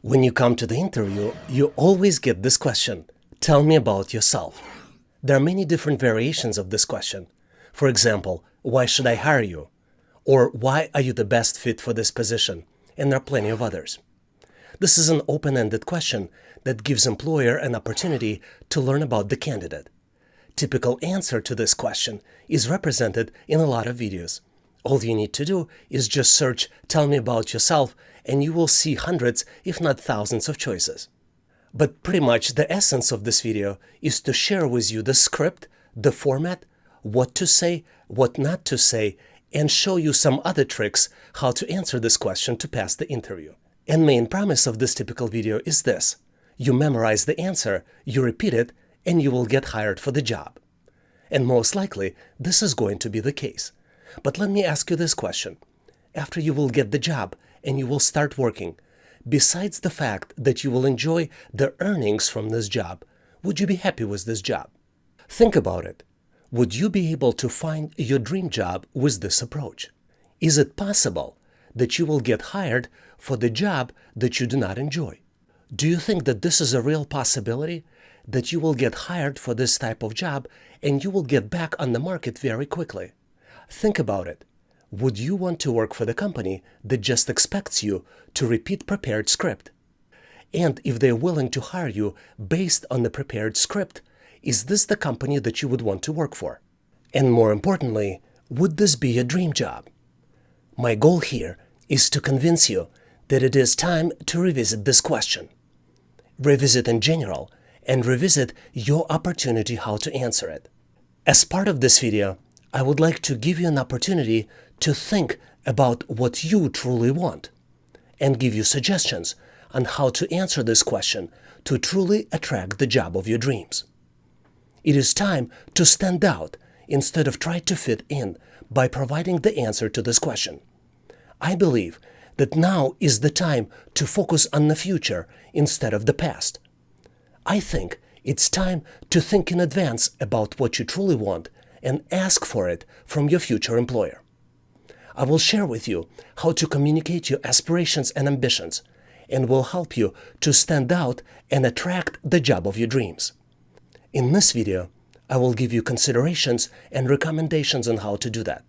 When you come to the interview, you always get this question: tell me about yourself. There are many different variations of this question. For example, why should I hire you? Or why are you the best fit for this position? And there are plenty of others. This is an open-ended question that gives employer an opportunity to learn about the candidate. Typical answer to this question is represented in a lot of videos. All you need to do is just search "tell me about yourself" and you will see hundreds, if not thousands of choices. But pretty much the essence of this video is to share with you the script, the format, what to say, what not to say, and show you some other tricks how to answer this question to pass the interview. And main promise of this typical video is this: you memorize the answer, you repeat it, and you will get hired for the job. And most likely, this is going to be the case. But let me ask you this question. After you will get the job and you will start working, besides the fact that you will enjoy the earnings from this job, would you be happy with this job? Think about it. Would you be able to find your dream job with this approach? Is it possible that you will get hired for the job that you do not enjoy? Do you think that this is a real possibility, that you will get hired for this type of job and you will get back on the market very quickly? Think about it. Would you want to work for the company that just expects you to repeat prepared script? And if they're willing to hire you based on the prepared script, is this the company that you would want to work for? And more importantly, would this be your dream job? My goal here is to convince you that it is time to revisit this question. Revisit in general, and revisit your opportunity how to answer it. As part of this video, I would like to give you an opportunity to think about what you truly want and give you suggestions on how to answer this question to truly attract the job of your dreams. It is time to stand out instead of try to fit in by providing the answer to this question. I believe that now is the time to focus on the future instead of the past. I think it's time to think in advance about what you truly want and ask for it from your future employer. I will share with you how to communicate your aspirations and ambitions, and will help you to stand out and attract the job of your dreams. In this video, I will give you considerations and recommendations on how to do that.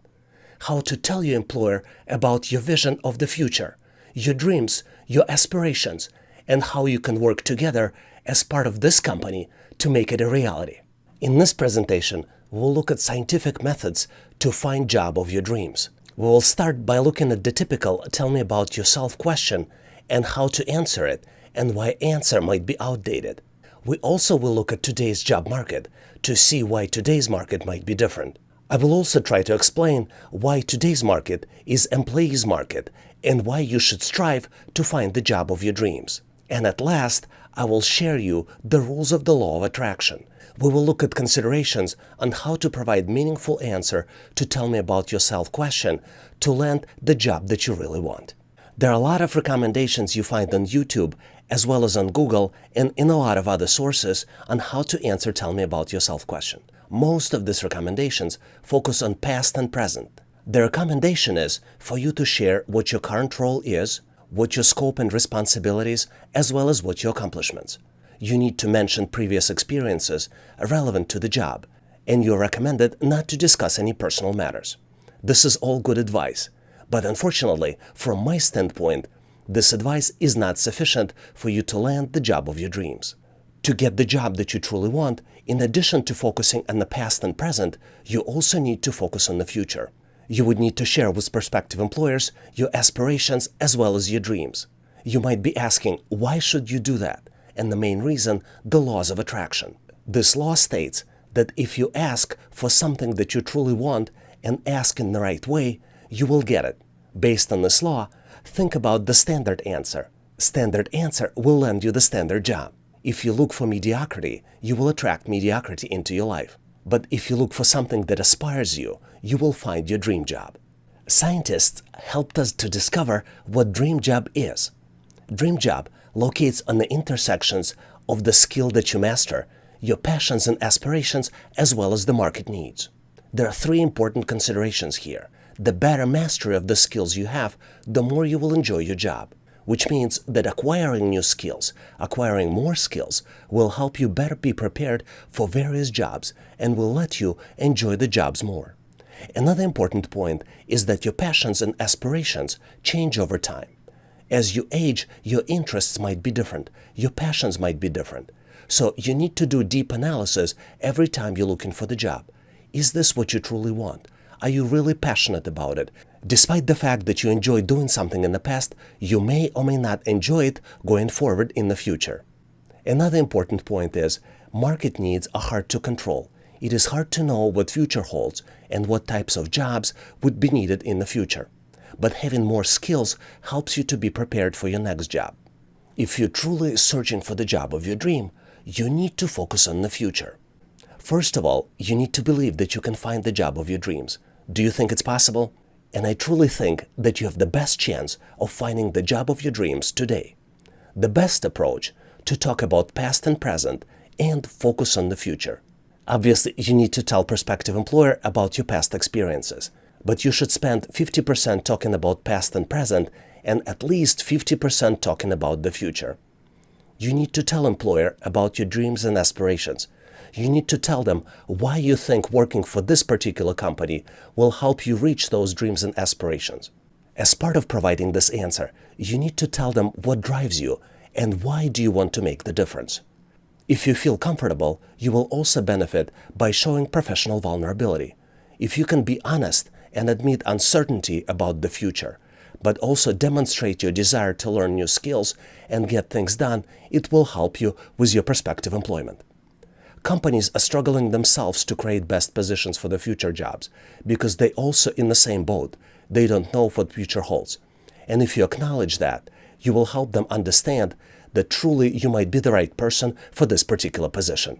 How to tell your employer about your vision of the future, your dreams, your aspirations, and how you can work together as part of this company to make it a reality. In this presentation, we'll look at scientific methods to find job of your dreams. We will start by looking at the typical "tell me about yourself" question and how to answer it and why answer might be outdated. We also will look at today's job market to see why today's market might be different. I will also try to explain why today's market is employees' market and why you should strive to find the job of your dreams. And at last, I will share you the rules of the law of attraction. We will look at considerations on how to provide meaningful answer to "tell me about yourself" question to land the job that you really want. There are a lot of recommendations you find on YouTube as well as on Google and in a lot of other sources on how to answer "tell me about yourself" question. Most of these recommendations focus on past and present. The recommendation is for you to share what your current role is, what your scope and responsibilities, as well as what your accomplishments. You need to mention previous experiences relevant to the job, and you're recommended not to discuss any personal matters. This is all good advice, but unfortunately, from my standpoint, this advice is not sufficient for you to land the job of your dreams. To get the job that you truly want, in addition to focusing on the past and present, you also need to focus on the future. You would need to share with prospective employers your aspirations as well as your dreams. You might be asking, why should you do that? And the main reason, the laws of attraction. This law states that if you ask for something that you truly want and ask in the right way, you will get it. Based on this law, think about the standard answer. Standard answer will land you the standard job. If you look for mediocrity, you will attract mediocrity into your life. But if you look for something that inspires you, you will find your dream job. Scientists helped us to discover what dream job is. Dream job locates on the intersections of the skill that you master, your passions and aspirations, as well as the market needs. There are three important considerations here. The better mastery of the skills you have, the more you will enjoy your job. which means that acquiring new skills, acquiring more skills, will help you better be prepared for various jobs and will let you enjoy the jobs more. Another important point is that your passions and aspirations change over time. As you age, your interests might be different, your passions might be different. So you need to do deep analysis every time you're looking for the job. Is this what you truly want? Are you really passionate about it? Despite the fact that you enjoyed doing something in the past, you may or may not enjoy it going forward in the future. Another important point is, market needs are hard to control. It is hard to know what future holds and what types of jobs would be needed in the future. But having more skills helps you to be prepared for your next job. If you're truly searching for the job of your dream, you need to focus on the future. First of all, you need to believe that you can find the job of your dreams. Do you think it's possible? And I truly think that you have the best chance of finding the job of your dreams today. The best approach to talk about past and present and focus on the future. Obviously, you need to tell prospective employer about your past experiences, but you should spend 50% talking about past and present and at least 50% talking about the future. You need to tell employer about your dreams and aspirations. You need to tell them why you think working for this particular company will help you reach those dreams and aspirations. As part of providing this answer, you need to tell them what drives you and why do you want to make the difference. If you feel comfortable, you will also benefit by showing professional vulnerability. If you can be honest and admit uncertainty about the future, but also demonstrate your desire to learn new skills and get things done, it will help you with your prospective employment. Companies are struggling themselves to create best positions for the future jobs because they also in the same boat. They don't know what future holds. And if you acknowledge that, you will help them understand that truly you might be the right person for this particular position.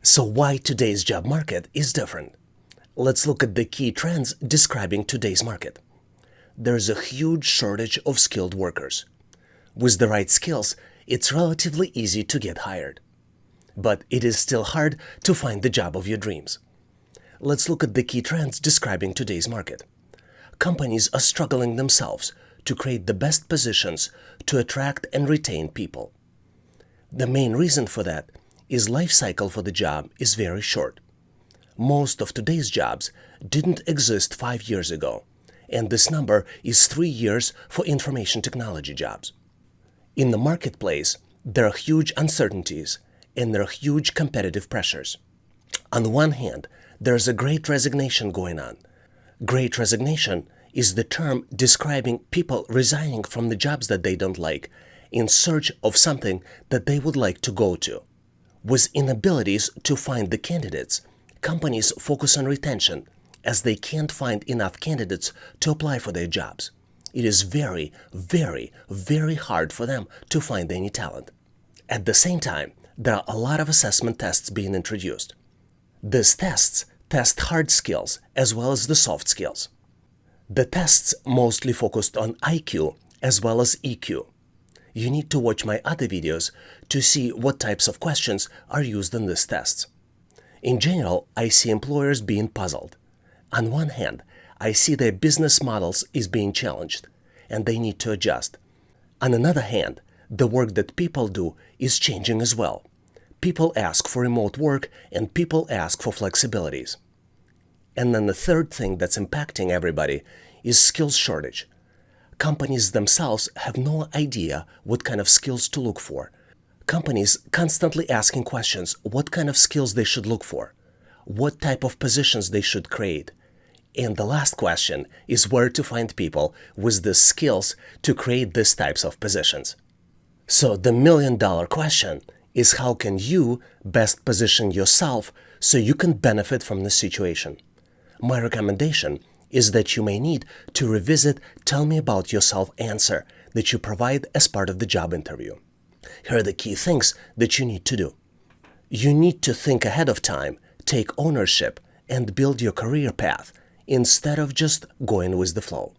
So why today's job market is different? Let's look at the key trends describing today's market. There's a huge shortage of skilled workers. With the right skills, it's relatively easy to get hired. But it is still hard to find the job of your dreams. Let's look at the key trends describing today's market. Companies are struggling themselves to create the best positions to attract and retain people. The main reason for that is life cycle for the job is very short. Most of today's jobs didn't exist 5 years ago, and this number is 3 years for information technology jobs. In the marketplace, there are huge uncertainties and there are huge competitive pressures. On one hand, there's a great resignation going on. Great resignation is the term describing people resigning from the jobs that they don't like in search of something that they would like to go to. With inabilities to find the candidates, companies focus on retention as they can't find enough candidates to apply for their jobs. It is very, very, very hard for them to find any talent. At the same time, there are a lot of assessment tests being introduced. These tests test hard skills as well as the soft skills. The tests mostly focused on IQ as well as EQ. You need to watch my other videos to see what types of questions are used in these tests. In general, I see employers being puzzled. On one hand, I see their business models is being challenged, and they need to adjust. On another hand, the work that people do is changing as well. People ask for remote work and people ask for flexibilities. And then the third thing that's impacting everybody is skills shortage. Companies themselves have no idea what kind of skills to look for. Companies constantly asking questions what kind of skills they should look for, what type of positions they should create. And the last question is where to find people with the skills to create these types of positions. So the million-dollar question is how can you best position yourself so you can benefit from the situation? My recommendation is that you may need to revisit Tell Me About Yourself answer that you provide as part of the job interview. Here are the key things that you need to do. You need to think ahead of time, take ownership, and build your career path instead of just going with the flow.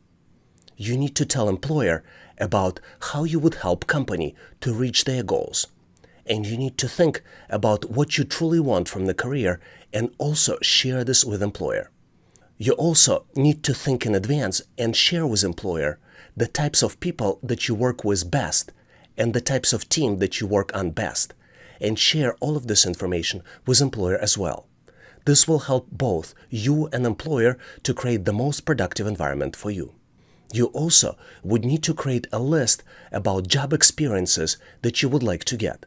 You need to tell employer about how you would help company to reach their goals. And you need to think about what you truly want from the career and also share this with employer. You also need to think in advance and share with employer the types of people that you work with best, and the types of team that you work on best, and share all of this information with employer as well. This will help both you and employer to create the most productive environment for you. You also would need to create a list about job experiences that you would like to get.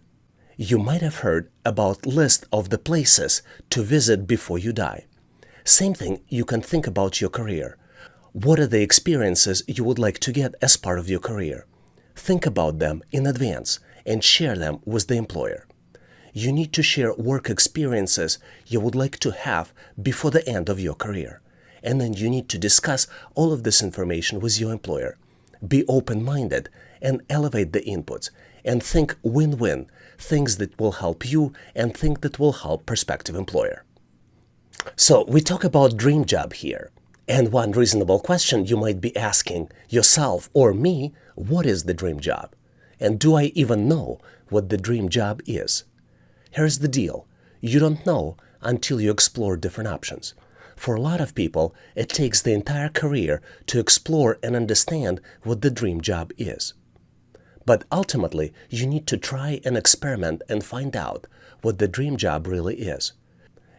You might have heard about list of the places to visit before you die. Same thing, you can think about your career. What are the experiences you would like to get as part of your career? Think about them in advance and share them with the employer. You need to share work experiences you would like to have before the end of your career. And then you need to discuss all of this information with your employer. Be open-minded and elevate the inputs and think win-win, things that will help you and things that will help prospective employer. So we talk about dream job here. And one reasonable question you might be asking yourself or me, what is the dream job? And do I even know what the dream job is? Here's the deal. You don't know until you explore different options. For a lot of people, it takes the entire career to explore and understand what the dream job is. But ultimately, you need to try and experiment and find out what the dream job really is.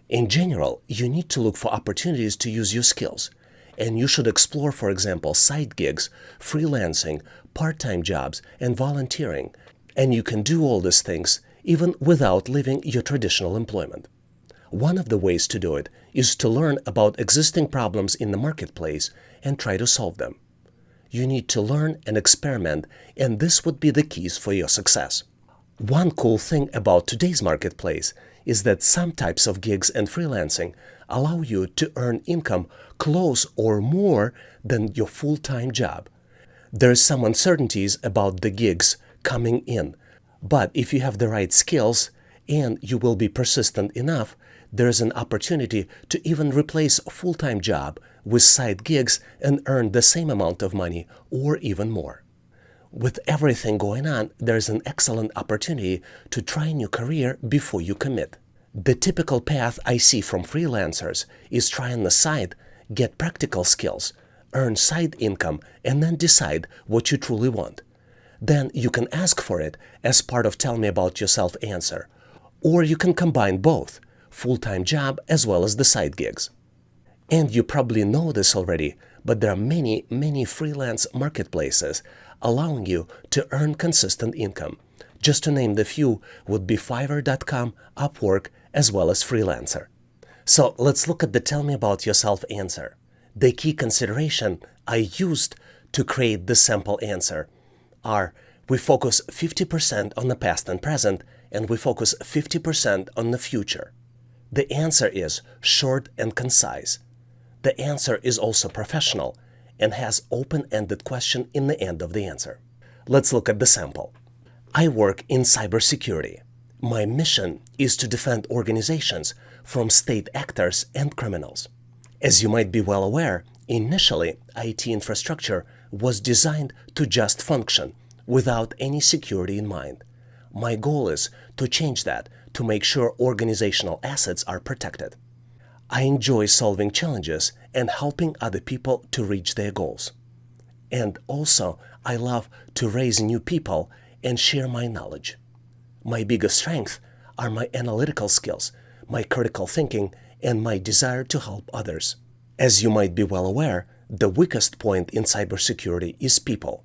In general, you need to look for opportunities to use your skills. And you should explore, for example, side gigs, freelancing, part-time jobs, and volunteering. And you can do all these things even without leaving your traditional employment. One of the ways to do it is to learn about existing problems in the marketplace and try to solve them. You need to learn and experiment, and this would be the keys for your success. One cool thing about today's marketplace is that some types of gigs and freelancing allow you to earn income close or more than your full-time job. There's some uncertainties about the gigs coming in, but if you have the right skills and you will be persistent enough, there's an opportunity to even replace a full-time job with side gigs and earn the same amount of money or even more. With everything going on, there's an excellent opportunity to try a new career before you commit. The typical path I see from freelancers is try on the side, get practical skills, earn side income, and then decide what you truly want. Then you can ask for it as part of Tell Me About Yourself answer. Or you can combine both, full-time job as well as the side gigs. And you probably know this already, but there are many freelance marketplaces allowing you to earn consistent income. Just to name the few would be Fiverr.com, Upwork, as well as Freelancer. So let's look at the Tell Me About Yourself answer. The key consideration I used to create the sample answer are we focus 50% on the past and present, and we focus 50% on the future. The answer is short and concise. The answer is also professional and has open-ended question in the end of the answer. Let's look at the sample. I work in cybersecurity. My mission is to defend organizations from state actors and criminals. As you might be well aware, initially IT infrastructure was designed to just function without any security in mind. My goal is to change that to make sure organizational assets are protected. I enjoy solving challenges and helping other people to reach their goals. And also, I love to raise new people and share my knowledge. My biggest strengths are my analytical skills, my critical thinking, and my desire to help others. As you might be well aware, the weakest point in cybersecurity is people.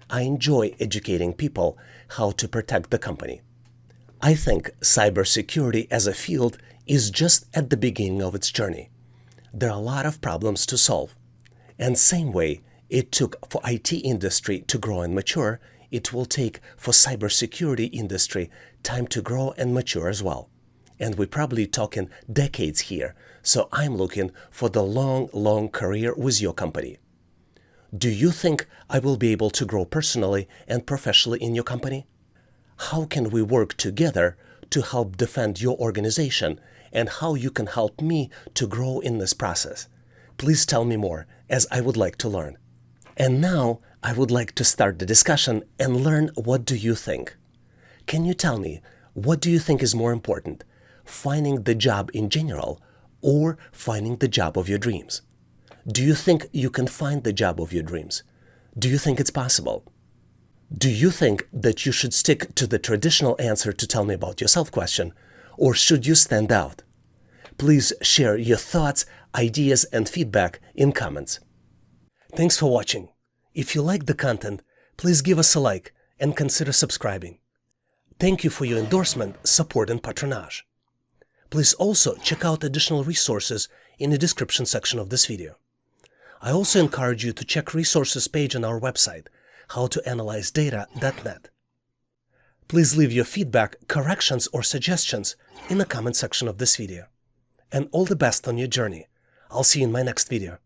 I enjoy educating people how to protect the company. I think cybersecurity as a field is just at the beginning of its journey. There are a lot of problems to solve. And same way it took for IT industry to grow and mature, it will take for cybersecurity industry time to grow and mature as well. And we're probably talking decades here, so I'm looking for the long career with your company. Do you think I will be able to grow personally and professionally in your company? How can we work together to help defend your organization and how you can help me to grow in this process? Please tell me more, as I would like to learn. And now I would like to start the discussion and learn what do you think. Can you tell me, what do you think is more important, finding the job in general or finding the job of your dreams? Do you think you can find the job of your dreams? Do you think it's possible? Do you think that you should stick to the traditional answer to tell me about yourself question, or should you stand out? Please share your thoughts, ideas, and feedback in comments. Thanks for watching. If you like the content, please give us a like and consider subscribing. Thank you for your endorsement, support, and patronage. Please also check out additional resources in the description section of this video. I also encourage you to check resources page on our website, howtoanalyzedata.net. Please leave your feedback, corrections, or suggestions in the comment section of this video. And all the best on your journey. I'll see you in my next video.